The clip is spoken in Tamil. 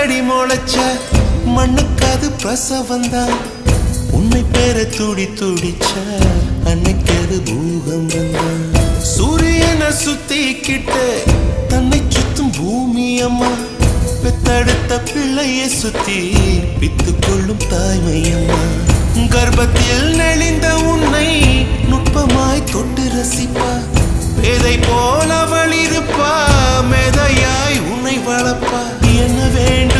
செடி முளைச்ச மண்ணுக்காது பிரசவந்தான் உன்னை பேர துடி துடிச்ச அன்னைக்கு அது பூகம்பம் தான் சூரியனை சுத்திக்கிட்டு தன்னை சுத்தும் பூமி அம்மா பெத்தெடுத்த பிள்ளையை சுத்தி பித்து கொள்ளும் தாய்மை அம்மா கர்ப்பத்தில் நெளிந்த உன்னை நுட்பமாய் தொட்டு ரசிப்பா பேதை போல அவள் இருப்பா மேதையாய் உன்னை வளர்ப்பா என்ன வேண்டும்